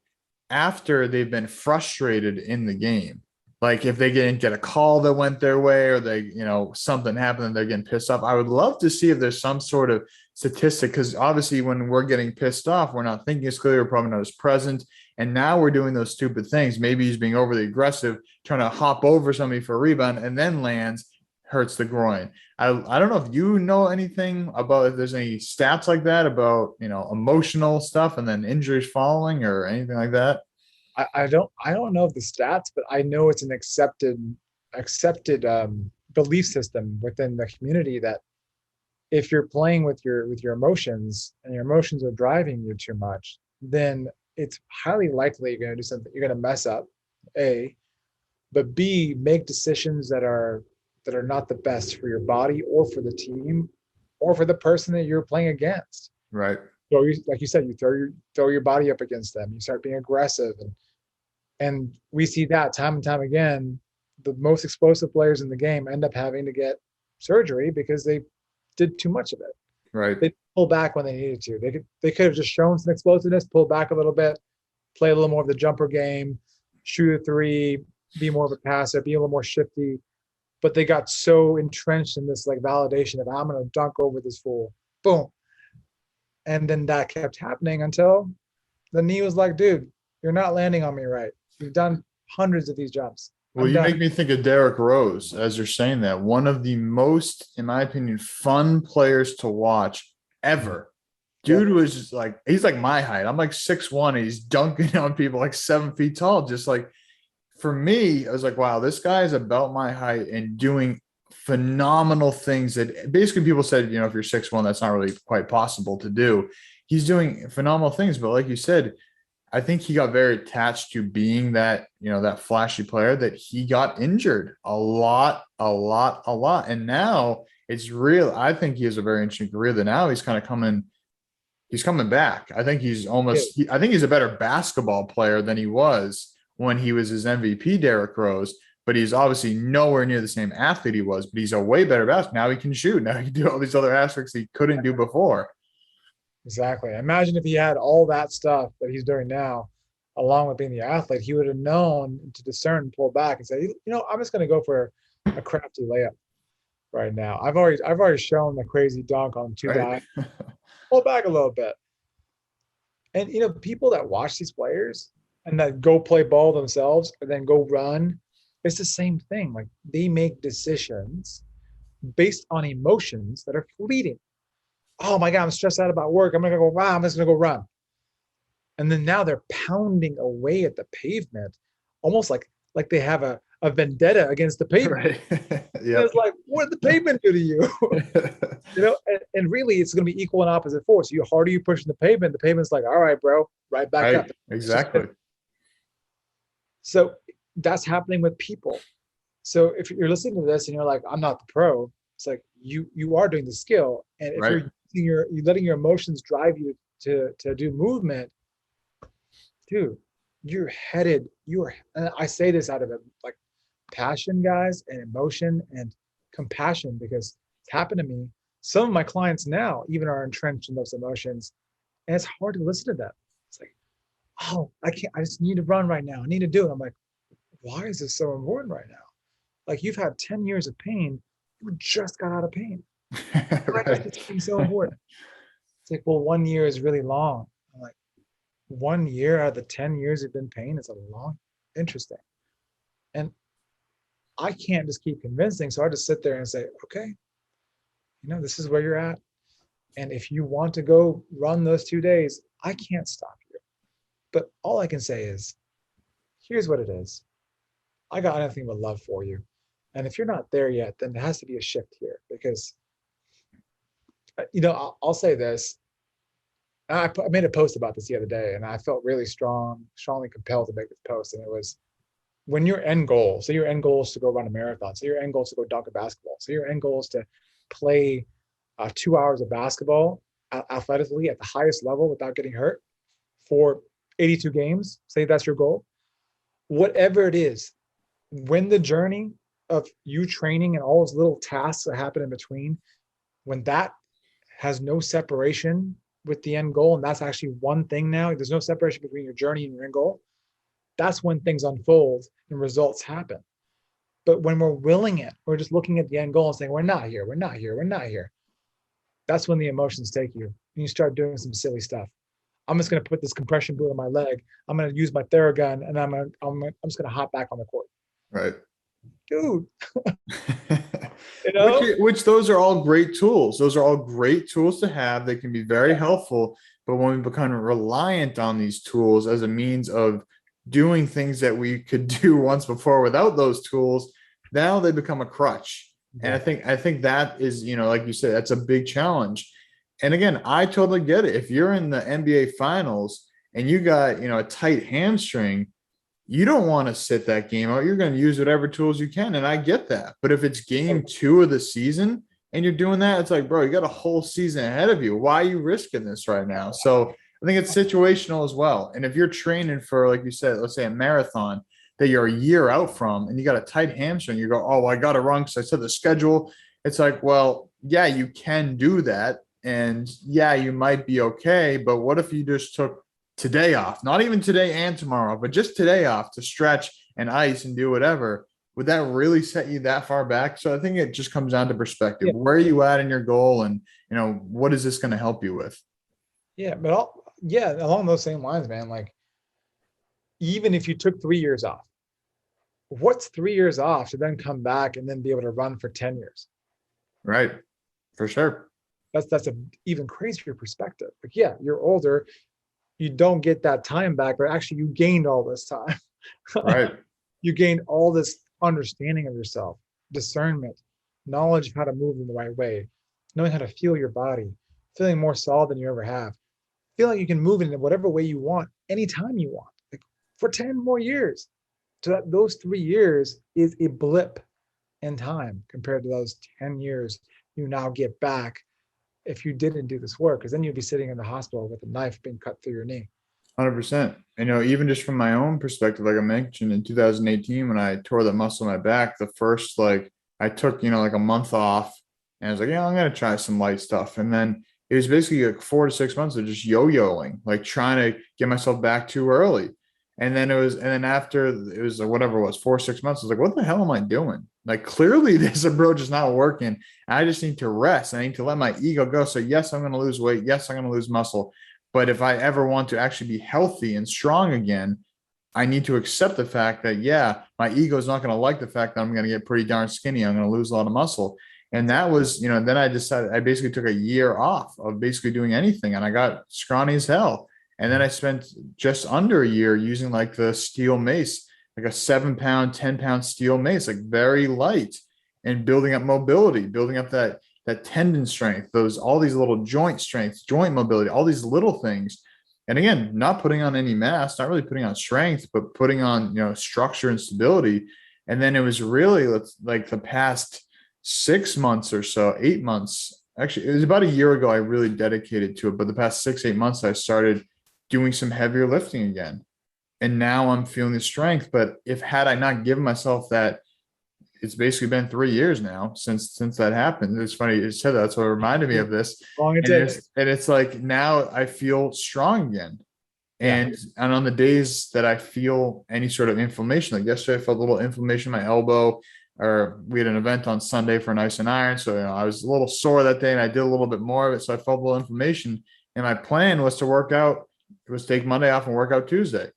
after they've been frustrated in the game. Like if they didn't get a call that went their way, or they, something happened and they're getting pissed off. I would love to see if there's some sort of statistic, because obviously when we're getting pissed off, we're not thinking as clearly, we're probably not as present. And now we're doing those stupid things. Maybe he's being overly aggressive, trying to hop over somebody for a rebound and then lands, hurts the groin. I don't know if you know anything about if there's any stats like that about, emotional stuff and then injuries following or anything like that. I don't know of the stats, but I know it's an accepted belief system within the community that if you're playing with your emotions and your emotions are driving you too much, then it's highly likely you're going to do something. You're going to mess up, A, but B, make decisions that are not the best for your body or for the team or for the person that you're playing against. Right. So like you said, you throw your body up against them. You start being aggressive, and we see that time and time again. The most explosive players in the game end up having to get surgery because they did too much of it. Right. They pull back when they needed to. They could have just shown some explosiveness, pull back a little bit, play a little more of the jumper game, shoot a three, be more of a passer, be a little more shifty. But they got so entrenched in this like validation of I'm going to dunk over this fool. Boom. And then that kept happening until the knee was like, dude, you're not landing on me right. You've done hundreds of these jumps. Well, I'm you done. make me think of Derrick Rose as you're saying that. One of the most, in my opinion, fun players to watch ever. Dude Yep. was just like, he's like my height. I'm like 6'1", and he's dunking on people like 7 feet tall. Just like, for me, I was like, wow, this guy is about my height and doing phenomenal things that basically people said, if you're 6'1", that's not really quite possible to do. He's doing phenomenal things. But like you said, I think he got very attached to being that, that flashy player that he got injured a lot, a lot, a lot. And now it's real. I think he has a very interesting career that now he's coming back. I think I think he's a better basketball player than he was when he was his MVP, Derrick Rose, but he's obviously nowhere near the same athlete he was, but he's a way better basketball. Now he can shoot. Now he can do all these other aspects he couldn't do before. Exactly. Imagine if he had all that stuff that he's doing now, along with being the athlete, he would have known to discern and pull back and say, I'm just going to go for a crafty layup right now. I've already shown the crazy dunk on two Right. guys. Pull back a little bit. And people that watch these players and that go play ball themselves and then go run, it's the same thing. Like they make decisions based on emotions that are fleeting. Oh my God, I'm stressed out about work. I'm gonna go, wow, I'm just gonna go run. And then now they're pounding away at the pavement, almost like they have a vendetta against the pavement. Right. And it's like, what did the pavement do to you? And really it's gonna be equal and opposite force. The harder you push the pavement's like, all right, bro, right back up. Exactly. So that's happening with people. So if you're listening to this and you're like, I'm not the pro, it's like you are doing the skill. And if you're letting your emotions drive you to do movement, dude, and I say this out of like passion, guys, and emotion and compassion, because it's happened to me. Some of my clients now even are entrenched in those emotions, and it's hard to listen to them. It's like, oh, I just need to run right now. I need to do it. I'm like, why is this so important right now? Like, you've had 10 years of pain. You just got out of pain. Why is this thing so important? It's like, well, 1 year is really long. I'm like, 1 year out of the 10 years you've been in pain is a long, interesting. And I can't just keep convincing. So I just sit there and say, okay, this is where you're at. And if you want to go run those 2 days, I can't stop you. But all I can say is, here's what it is. I got nothing but love for you. And if you're not there yet, then there has to be a shift here, because, I'll say this. I made a post about this the other day, and I felt really strongly compelled to make this post. And it was, when your end goal, so your end goal is to go run a marathon, so your end goal is to go dunk a basketball, so your end goal is to play 2 hours of basketball athletically at the highest level without getting hurt for 82 games, say that's your goal. Whatever it is, when the journey of you training and all those little tasks that happen in between, when that has no separation with the end goal, and that's actually one thing now, there's no separation between your journey and your end goal, that's when things unfold and results happen. But when we're willing it, we're just looking at the end goal and saying, we're not here, we're not here, we're not here. That's when the emotions take you, and you start doing some silly stuff. I'm just going to put this compression boot on my leg. I'm going to use my Theragun, and I'm just going to hop back on the court. Right. Dude. Which those are all great tools. Those are all great tools to have. They can be very helpful. But when we become reliant on these tools as a means of doing things that we could do once before without those tools, now they become a crutch. And I think that is, like you said, that's a big challenge. And again, I totally get it. If you're in the NBA finals and you got, a tight hamstring, you don't want to sit that game out. You're going to use whatever tools you can. And I get that. But if it's game 2 of the season and you're doing that, it's like, bro, you got a whole season ahead of you. Why are you risking this right now? So I think it's situational as well. And if you're training for, like you said, let's say a marathon that you're a year out from and you got a tight hamstring, you go, oh, well, I got to run because I said the schedule. It's like, well, yeah, you can do that. And yeah, you might be okay. But what if you just took today off, not even today and tomorrow, but just today off to stretch and ice and do whatever? Would that really set you that far back? So I think it just comes down to perspective. Where are you at in your goal? And, what is this going to help you with? Yeah, but along those same lines, man, like even if you took 3 years off, what's 3 years off to then come back and then be able to run for 10 years? Right. For sure. That's a even crazier perspective. Like, yeah, you're older, you don't get that time back, but actually you gained all this time. Right. You gained all this understanding of yourself, discernment, knowledge of how to move in the right way, knowing how to feel your body, feeling more solid than you ever have, feeling like you can move it in whatever way you want, anytime you want, like for 10 more years. So that those 3 years is a blip in time compared to those 10 years you now get back if you didn't do this work, because then you'd be sitting in the hospital with a knife being cut through your knee. 100%. Even just from my own perspective, like I mentioned in 2018, when I tore the muscle in my back, the first, like, I took, like a month off and I was like, yeah, I'm going to try some light stuff. And then it was basically like 4 to 6 months of just yo-yoing, like trying to get myself back too early. And then after it was like whatever it was, 4 or 6 months, I was like, what the hell am I doing? Like, clearly this approach is not working. I just need to rest. I need to let my ego go. So, yes, I'm going to lose weight. Yes, I'm going to lose muscle. But if I ever want to actually be healthy and strong again, I need to accept the fact that, yeah, my ego is not going to like the fact that I'm going to get pretty darn skinny. I'm going to lose a lot of muscle. And that was, then I decided I basically took a year off of basically doing anything and I got scrawny as hell. And then I spent just under a year using like the steel mace, like a 7 pound, 10 pound steel mace, like very light, and building up mobility, building up that tendon strength, all these little joint strengths, joint mobility, all these little things. And again, not putting on any mass, not really putting on strength, but putting on, structure and stability. And then it was really like the past 6 months or so, 8 months. Actually, it was about a year ago I really dedicated to it. But the past 6, 8 months, I started doing some heavier lifting again. And now I'm feeling the strength. But if had I not given myself that, it's basically been 3 years now since that happened. It's funny you said that. That's what reminded me of this. How long it And takes. it's like now I feel strong again. Yeah. And on the days that I feel any sort of inflammation, like yesterday I felt a little inflammation in my elbow, or we had an event on Sunday for an ice and iron. So I was a little sore that day and I did a little bit more of it. So I felt a little inflammation. And my plan was to work out, it was take Monday off and work out Tuesday.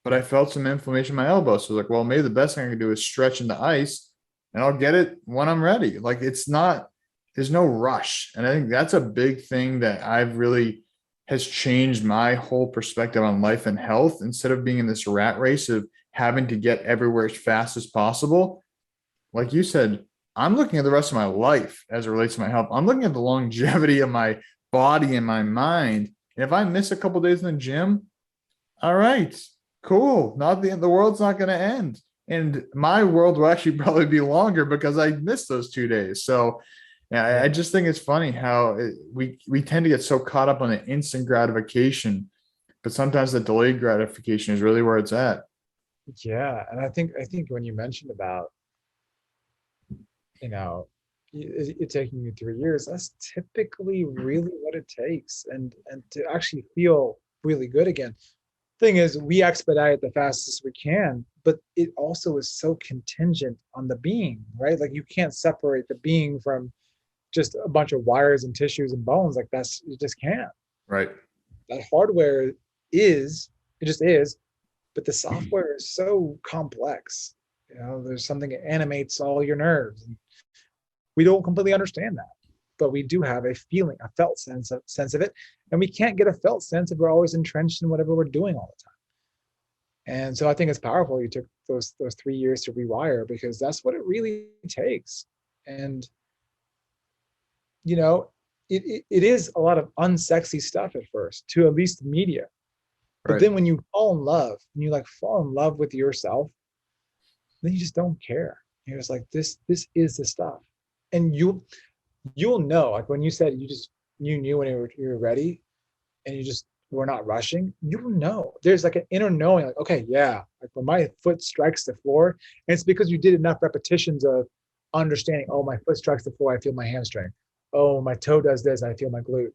But I felt some inflammation in my elbow. So I was like, well, maybe the best thing I can do is stretch in the ice and I'll get it when I'm ready. Like there's no rush. And I think that's a big thing that I've really has changed my whole perspective on life and health. Instead of being in this rat race of having to get everywhere as fast as possible, like you said, I'm looking at the rest of my life as it relates to my health. I'm looking at the longevity of my body and my mind. And if I miss a couple days in the gym, all right, cool. Not the world's not going to end. And my world will actually probably be longer because I missed those 2 days. So yeah, I just think it's funny how we tend to get so caught up on the instant gratification, but sometimes the delayed gratification is really where it's at. Yeah. And I think when you mentioned about, you know, it taking you 3 years, that's typically really what it takes. And to actually feel really good again. Thing is, we expedite the fastest we can, but it also is so contingent on the being, right? Like you can't separate the being from just a bunch of wires and tissues and bones. Like you just can't. Right. That hardware it just is, but the software is so complex. There's something that animates all your nerves. And we don't completely understand that, but we do have a feeling, a felt sense of it, and we can't get a felt sense if we're always entrenched in whatever we're doing all the time. And so I think it's powerful you took those 3 years to rewire, because that's what it really takes. And it is a lot of unsexy stuff at first, to at least the media. But Right. then when you fall in love, and you like fall in love with yourself, then you just don't care. You're just like, this is the stuff. And you'll know, like when you said you knew when you were ready, and you just were not rushing, you'll know. There's like an inner knowing, like, okay, yeah, like when my foot strikes the floor, and it's because you did enough repetitions of understanding, oh, my foot strikes the floor, I feel my hamstring. Oh, my toe does this, I feel my glute.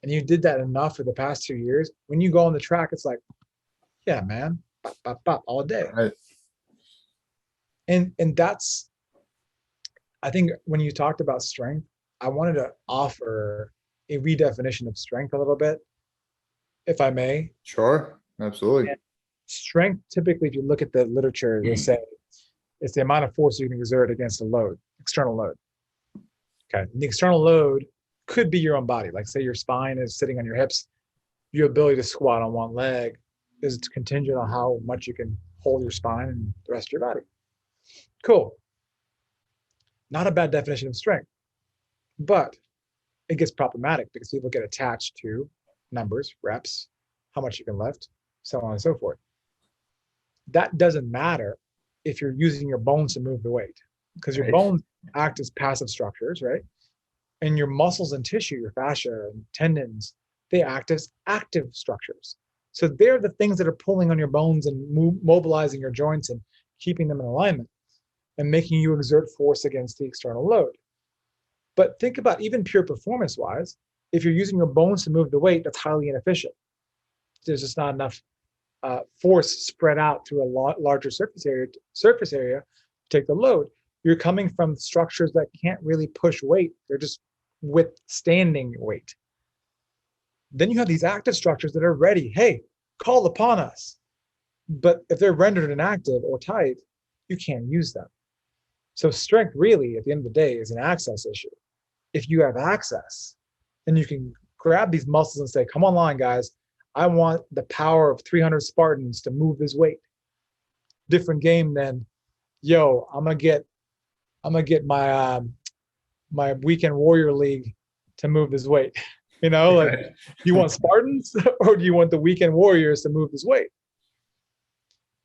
And you did that enough for the past 2 years. When you go on the track, it's like, yeah, man, bop, bop, bop, all day. Right. And that's, I think when you talked about strength, I wanted to offer a redefinition of strength a little bit, if I may. Sure. Absolutely. And strength, typically, if you look at the literature, they say it's the amount of force you can exert against a load, external load. Okay. And the external load could be your own body. Like, say your spine is sitting on your hips, your ability to squat on one leg is contingent on how much you can hold your spine and the rest of your body. Cool. Not a bad definition of strength, but it gets problematic because people get attached to numbers, reps, how much you can lift, so on and so forth. That doesn't matter if you're using your bones to move the weight, because your bones act as passive structures, right? And your muscles and tissue, your fascia and tendons, they act as active structures. So they're the things that are pulling on your bones and mobilizing your joints and keeping them in alignment and making you exert force against the external load. But think about, even pure performance wise, if you're using your bones to move the weight, that's highly inefficient. There's just not enough force spread out through a larger surface area to take the load. You're coming from structures that can't really push weight. They're just withstanding weight. Then you have these active structures that are ready. Hey, call upon us. But if they're rendered inactive or tight, you can't use them. So strength really, at the end of the day, is an access issue. If you have access, then you can grab these muscles and say, come online, guys. I want the power of 300 Spartans to move this weight. Different game than, yo, I'm gonna get my my weekend warrior league to move this weight. You know, like, do you want Spartans or do you want the weekend warriors to move this weight?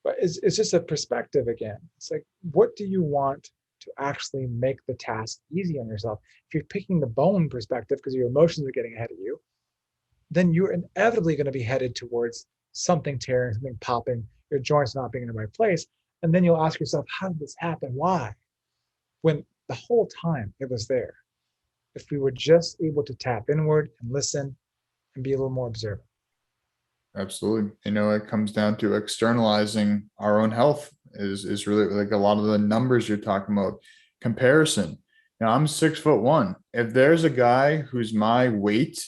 But it's just a perspective again. It's like, what do you want to actually make the task easy on yourself? If you're picking the bone perspective because your emotions are getting ahead of you, then you're inevitably going to be headed towards something tearing, something popping, your joints not being in the right place. And then you'll ask yourself, how did this happen? Why? When the whole time it was there. If we were just able to tap inward and listen and be a little more observant. Absolutely. It comes down to externalizing our own health is really like a lot of the numbers you're talking about. Comparison. I'm 6'1". If there's a guy who's my weight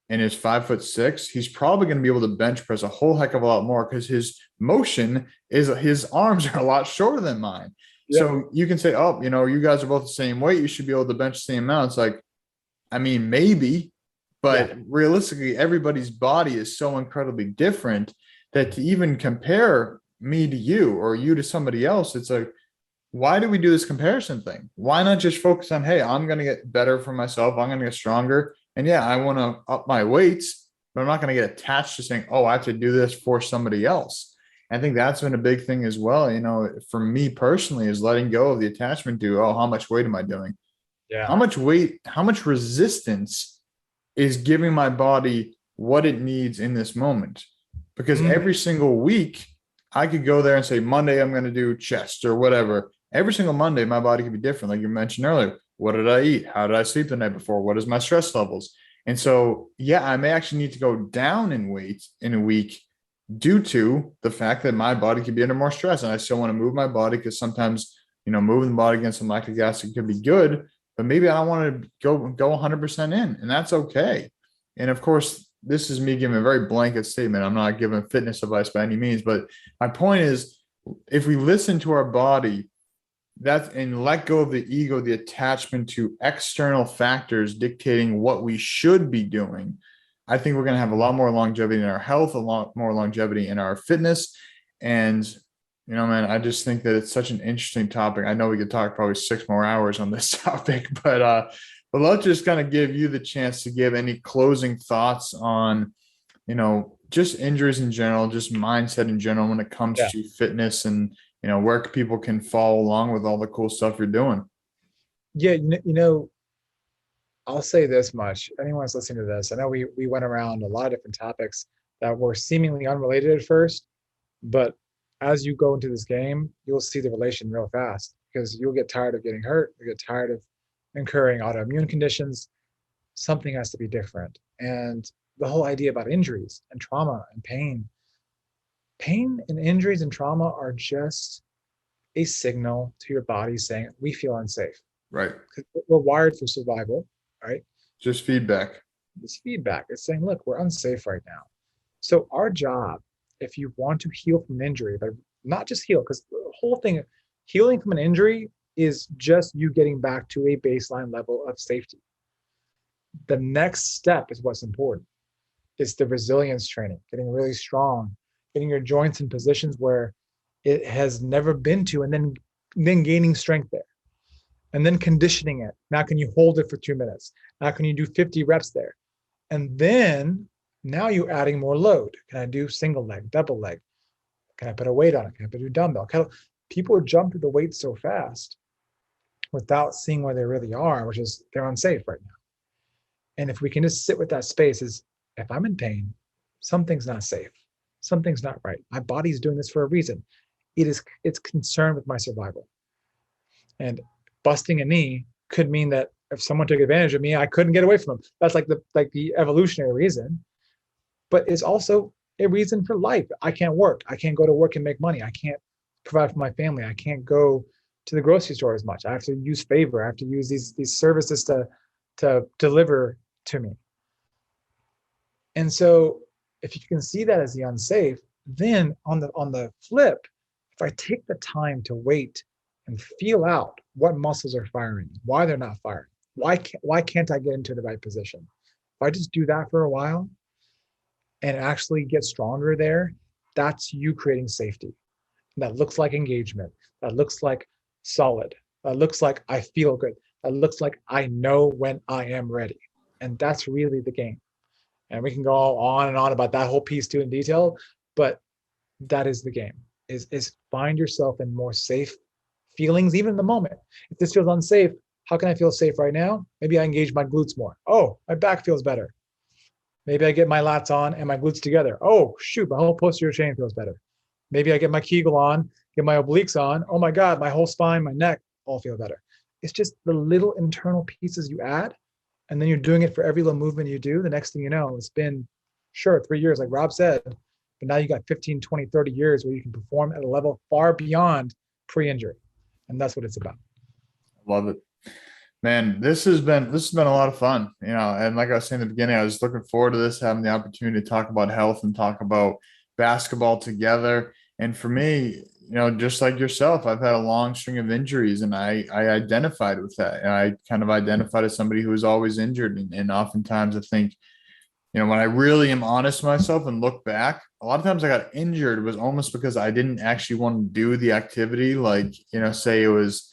and is 5'6", he's probably going to be able to bench press a whole heck of a lot more because his motion is, his arms are a lot shorter than mine. Yeah. So you can say, oh, you guys are both the same weight, you should be able to bench the same amount. It's like, I mean, maybe, but realistically, everybody's body is so incredibly different that to even compare me to you or you to somebody else, it's like, why do we do this comparison thing? Why not just focus on, hey, I'm going to get better for myself. I'm going to get stronger. And yeah, I want to up my weights, but I'm not going to get attached to saying, oh, I have to do this for somebody else. I think that's been a big thing as well. For me personally, is letting go of the attachment to, oh, how much weight am I doing? Yeah. How much weight, how much resistance is giving my body what it needs in this moment? Because every single week I could go there and say, Monday, I'm going to do chest or whatever. Every single Monday, my body could be different. Like you mentioned earlier, what did I eat? How did I sleep the night before? What is my stress levels? And so, yeah, I may actually need to go down in weight in a week due to the fact that my body could be under more stress. And I still want to move my body because sometimes, moving the body against some lactic acid could be good, but maybe I don't want to go 100% in, and that's okay. And of course, this is me giving a very blanket statement. I'm not giving fitness advice by any means, but my point is, if we listen to our body, and let go of the ego, the attachment to external factors dictating what we should be doing, I think we're going to have a lot more longevity in our health, a lot more longevity in our fitness. And, man, I just think that it's such an interesting topic. I know we could talk probably 6 more hours on this topic, but let's just kind of give you the chance to give any closing thoughts on, just injuries in general, just mindset in general when it comes to fitness and, where people can follow along with all the cool stuff you're doing. Yeah. I'll say this much. Anyone who's listening to this, I know we went around a lot of different topics that were seemingly unrelated at first, but as you go into this game, you'll see the relation real fast because you'll get tired of getting hurt. You'll get tired of incurring autoimmune conditions. Something has to be different. And the whole idea about injuries and trauma and pain and injuries and trauma are just a signal to your body saying we feel unsafe. Right. We're wired for survival, right? Just feedback. It's feedback. It's saying, look, we're unsafe right now. So our job, if you want to heal from an injury, but not just heal, because the whole thing, healing from an injury is just you getting back to a baseline level of safety. The next step is what's important. It's the resilience training, getting really strong, getting your joints in positions where it has never been to, and then gaining strength there, and then conditioning it. Now can you hold it for 2 minutes? Now can you do 50 reps there? And then now you're adding more load. Can I do single leg, double leg? Can I put a weight on it? Can I put a dumbbell? People jump to the weight so fast without seeing where they really are, which is they're unsafe right now. And if we can just sit with that space, is if I'm in pain, something's not safe. Something's not right. My body's doing this for a reason. It's concerned with my survival. And busting a knee could mean that if someone took advantage of me, I couldn't get away from them. That's like the evolutionary reason. But it's also a reason for life. I can't work. I can't go to work and make money. I can't provide for my family. I can't go to the grocery store as much. I have to use favor. I have to use these services to deliver to me. And so if you can see that as the unsafe, then on the flip, if I take the time to wait and feel out what muscles are firing, why they're not firing, why can't I get into the right position? If I just do that for a while and actually get stronger there, that's you creating safety. And that looks like engagement. That looks like solid. That looks like I feel good. That looks like I know when I am ready. And that's really the game. And we can go on and on about that whole piece too in detail, but that is the game, is find yourself in more safe feelings, even in the moment. If this feels unsafe, how can I feel safe right now? Maybe I engage my glutes more. Oh, my back feels better. Maybe I get my lats on and my glutes together. Oh, shoot, my whole posterior chain feels better. Maybe I get my Kegel on, get my obliques on. Oh my God, my whole spine, my neck all feel better. It's just the little internal pieces you add, and then you're doing it for every little movement you do. The next thing you know, it's been, sure, 3 years, like Rob said, but now you got 15, 20, 30 years where you can perform at a level far beyond pre-injury. And that's what it's about. Love it. Man, this has been a lot of fun, and like I was saying in the beginning, I was looking forward to this, having the opportunity to talk about health and talk about basketball together. And for me, just like yourself, I've had a long string of injuries, and I identified with that. And I kind of identified as somebody who was always injured. And oftentimes I think, when I really am honest with myself and look back, a lot of times I got injured was almost because I didn't actually want to do the activity. Like, say it was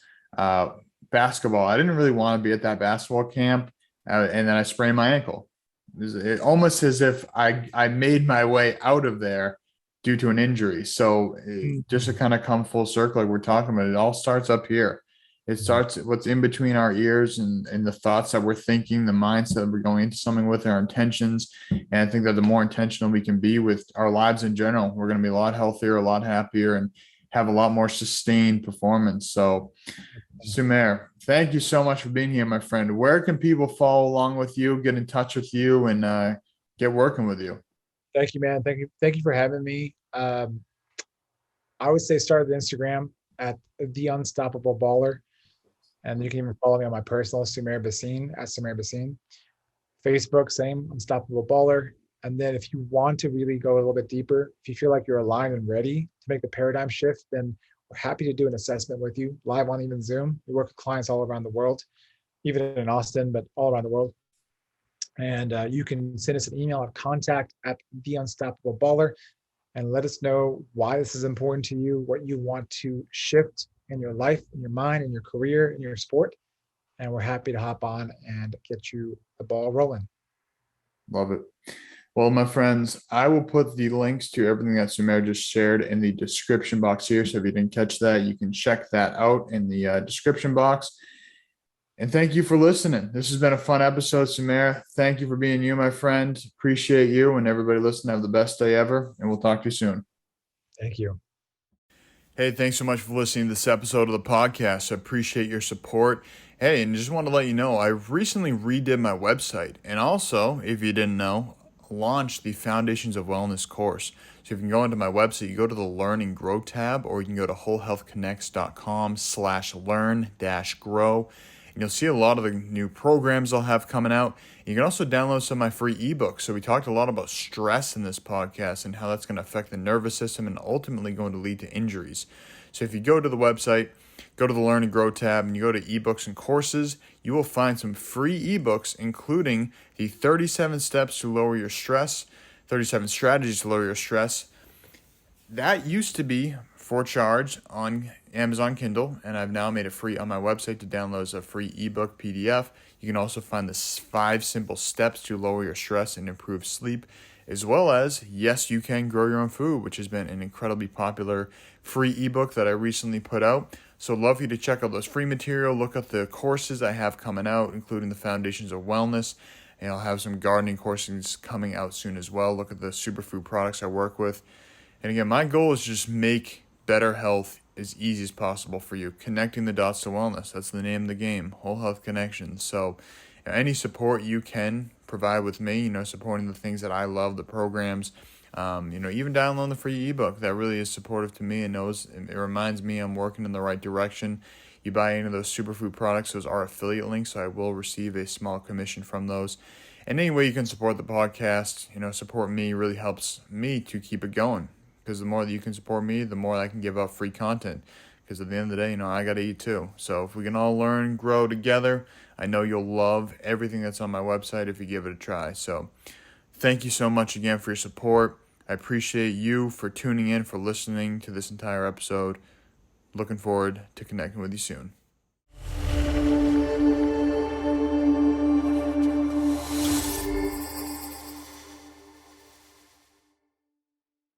basketball. I didn't really want to be at that basketball camp. And then I sprained my ankle. It almost as if I made my way out of there due to an injury. So just to kind of come full circle, like we're talking about, it all starts up here. It starts what's in between our ears and the thoughts that we're thinking, the mindset that we're going into something with, our intentions. And I think that the more intentional we can be with our lives in general, we're going to be a lot healthier, a lot happier, and have a lot more sustained performance. So Sumair, thank you so much for being here, my friend. Where can people follow along with you, get in touch with you, and get working with you? Thank you, man. Thank you for having me. I would say start with Instagram at the Unstoppable Baller. And you can even follow me on my personal, Sumair Bhasin, at Sumair Bhasin. Facebook, same, Unstoppable Baller. And then if you want to really go a little bit deeper, if you feel like you're aligned and ready to make the paradigm shift, then we're happy to do an assessment with you live on even Zoom. We work with clients all around the world, even in Austin, but all around the world. And you can send us an email at contact@theunstoppableballer and let us know why this is important to you, what you want to shift in your life, in your mind, in your career, in your sport. And we're happy to hop on and get you the ball rolling. Love it. Well, my friends, I will put the links to everything that Sumair just shared in the description box here. So if you didn't catch that, you can check that out in the description box. And thank you for listening. This has been a fun episode, Sumair. Thank you for being you, my friend. Appreciate you, and everybody listening. Have the best day ever, and we'll talk to you soon. Thank you. Hey, thanks so much for listening to this episode of the podcast. I appreciate your support. Hey, and just want to let you know, I recently redid my website. And also, if you didn't know, launched the Foundations of Wellness course. So if you can go into my website, you go to the Learn and Grow tab, or you can go to wholehealthconnects.com/learn-grow. And And you'll see a lot of the new programs I'll have coming out. You can also download some of my free ebooks. So we talked a lot about stress in this podcast and how that's going to affect the nervous system and ultimately going to lead to injuries. So if you go to the website, go to the Learn and Grow tab, and you go to ebooks and courses, you will find some free ebooks, including the 37 steps to lower your stress, 37 strategies to lower your stress. That used to be for charge on Amazon Kindle, and I've now made it free on my website to download as a free ebook PDF. You can also find the 5 simple steps to lower your stress and improve sleep, as well as Yes, You Can Grow Your Own Food, which has been an incredibly popular free ebook that I recently put out. So I'd love for you to check out those free material, look at the courses I have coming out, including the Foundations of Wellness, and I'll have some gardening courses coming out soon as well. Look at the superfood products I work with. And again, my goal is to just make better health as easy as possible for you. Connecting the dots to wellness. That's the name of the game. Whole Health Connections. So any support you can provide with me, supporting the things that I love, the programs, even downloading the free ebook, that really is supportive to me and knows it reminds me I'm working in the right direction. You buy any of those superfood products, those are affiliate links, so I will receive a small commission from those. And any way you can support the podcast, support me really helps me to keep it going. Because the more that you can support me, the more I can give out free content. Because at the end of the day, I got to eat too. So if we can all learn, grow together, I know you'll love everything that's on my website if you give it a try. So thank you so much again for your support. I appreciate you for tuning in, for listening to this entire episode. Looking forward to connecting with you soon.